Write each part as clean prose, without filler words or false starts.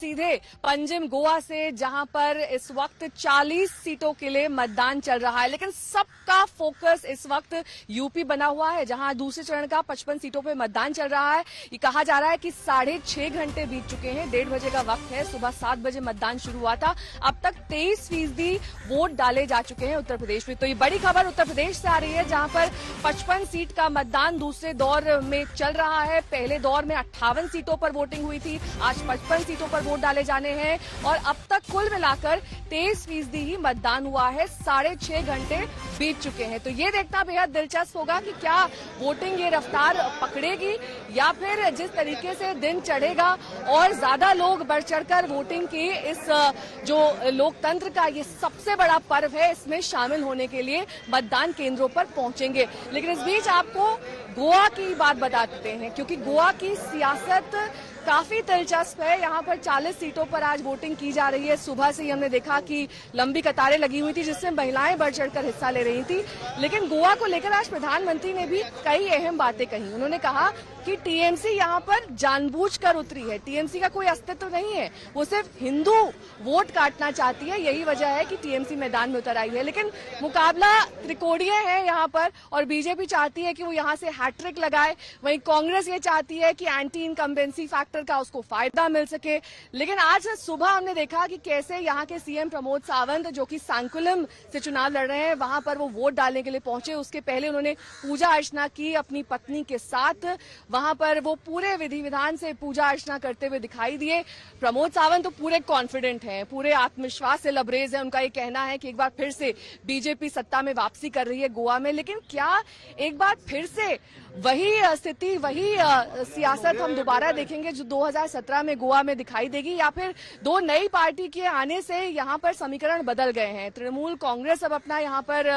सीधे पंजिम गोवा से, जहां पर इस वक्त 40 सीटों के लिए मतदान चल रहा है, लेकिन सबका फोकस इस वक्त यूपी बना हुआ है, जहां दूसरे चरण का 55 सीटों पे मतदान चल रहा है। ये कहा जा रहा है कि 6.5 घंटे बीत चुके हैं, 1:30 बजे का वक्त है, सुबह 7 बजे मतदान शुरू हुआ था। अब तक 23% वोट डाले जा चुके हैं उत्तर प्रदेश में। तो ये बड़ी खबर उत्तर प्रदेश से आ रही है, जहां पर 55 सीट का मतदान दूसरे दौर में चल रहा है। पहले दौर में 58 सीटों पर वोटिंग हुई थी, आज 55 सीटों पर वोट डाले जाने हैं और अब तक कुल मिलाकर 23% ही मतदान हुआ है। 6.5 घंटे बीत चुके हैं। तो ये देखना बेहद दिलचस्प होगा कि क्या वोटिंग ये रफ्तार पकड़ेगी या फिर जिस तरीके से दिन चढ़ेगा और ज्यादा लोग बढ़ चढ़कर वोटिंग की इस जो लोकतंत्र का ये सबसे बड़ा पर्व है, इसमें शामिल होने के लिए मतदान केंद्रों पर पहुंचेंगे। लेकिन इस बीच आपको गोवा की बात बता देते हैं, क्योंकि गोवा की सियासत काफी दिलचस्प है। यहाँ पर 40 सीटों पर आज वोटिंग की जा रही है। सुबह से ही हमने देखा कि लंबी कतारें लगी हुई थी, जिससे महिलाएं बढ़ चढ़कर हिस्सा ले रही थी। लेकिन गोवा को लेकर आज प्रधानमंत्री ने भी कई अहम बातें कही। उन्होंने कहा कि टीएमसी यहाँ पर जानबूझकर उतरी है, टीएमसी का कोई अस्तित्व नहीं है, वो सिर्फ हिंदू वोट काटना चाहती है, यही वजह है कि टीएमसी मैदान में उतर आई है। लेकिन मुकाबला त्रिकोणीय है यहाँ पर और बीजेपी चाहती है कि वो यहाँ से हैट्रिक लगाए, वहीं कांग्रेस ये चाहती है कि एंटी इनकम्बेंसी फैक्टर का उसको फायदा मिल सके। लेकिन आज सुबह हमने देखा कि कैसे यहाँ के सीएम प्रमोद सावंत, जो कि सांकुलम से चुनाव लड़ रहे हैं, वहां पर वो वोट डालने के लिए पहुंचे। उसके पहले उन्होंने पूजा अर्चना की अपनी पत्नी के साथ, वहां पर वो पूरे विधि विधान से पूजा अर्चना करते हुए दिखाई दिए। प्रमोद सावंत तो पूरे कॉन्फिडेंट हैं, पूरे आत्मविश्वास से लबरेज है। उनका ये कहना है कि एक बार फिर से बीजेपी सत्ता में वापसी कर रही है गोवा में। लेकिन क्या एक बार फिर से वही स्थिति, वही सियासत हम दोबारा देखेंगे जो 2017 में गोवा में दिखाई देगी, या फिर दो नई पार्टी के आने से यहाँ पर समीकरण बदल गए हैं? तृणमूल कांग्रेस अब अपना यहाँ पर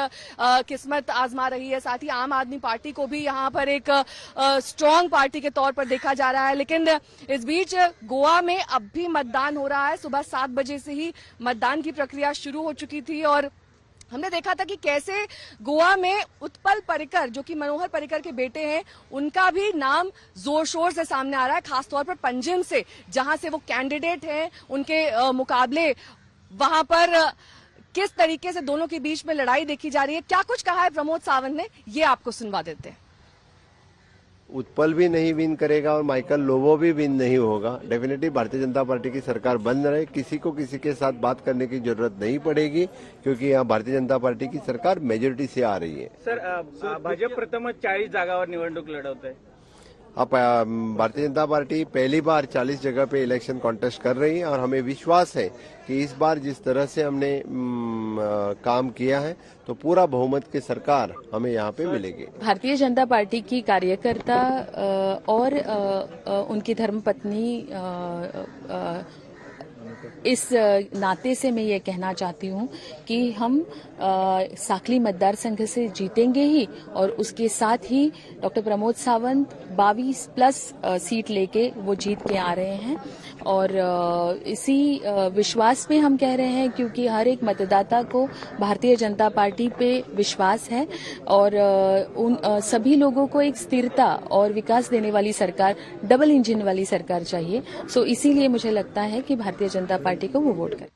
किस्मत आजमा रही है, साथ ही आम आदमी पार्टी को भी यहाँ पर एक स्ट्रांग पार्टी के तौर पर देखा जा रहा है। लेकिन इस बीच गोवा में अब भी मतदान हो रहा है। सुबह 7 बजे से ही मतदान की प्रक्रिया शुरू हो चुकी थी और हमने देखा था कि कैसे गोवा में उत्पल पर्रिकर, जो कि मनोहर पर्रिकर के बेटे हैं, उनका भी नाम जोर शोर से सामने आ रहा है, खासतौर पर पंजिम से, जहां से वो कैंडिडेट हैं। उनके मुकाबले वहां पर किस तरीके से दोनों के बीच में लड़ाई देखी जा रही है, क्या कुछ कहा है प्रमोद सावंत ने, ये आपको सुनवा देते हैं। उत्पल भी नहीं विन करेगा और माइकल लोबो भी विन नहीं होगा। डेफिनेटली भारतीय जनता पार्टी की सरकार बन रहे, किसी को किसी के साथ बात करने की जरूरत नहीं पड़ेगी, क्योंकि यहाँ भारतीय जनता पार्टी की सरकार मेजोरिटी से आ रही है। सर, भाजप प्रथमच 40 जागावर निवडणूक लढवत है। अब भारतीय जनता पार्टी पहली बार 40 जगह पे इलेक्शन कॉन्टेस्ट कर रही है और हमें विश्वास है कि इस बार जिस तरह से हमने काम किया है तो पूरा बहुमत की सरकार हमें यहाँ पे मिलेगी। भारतीय जनता पार्टी की कार्यकर्ता और उनकी धर्मपत्नी इस नाते से मैं ये कहना चाहती हूँ कि हम साकली मतदार संघ से जीतेंगे ही, और उसके साथ ही डॉक्टर प्रमोद सावंत 22+ सीट लेके वो जीत के आ रहे हैं। और इसी विश्वास पे हम कह रहे हैं, क्योंकि हर एक मतदाता को भारतीय जनता पार्टी पे विश्वास है और उन सभी लोगों को एक स्थिरता और विकास देने वाली सरकार, डबल इंजन वाली सरकार चाहिए। सो इसीलिए मुझे लगता है कि भारतीय जनता पार्टी को वो वोट करें।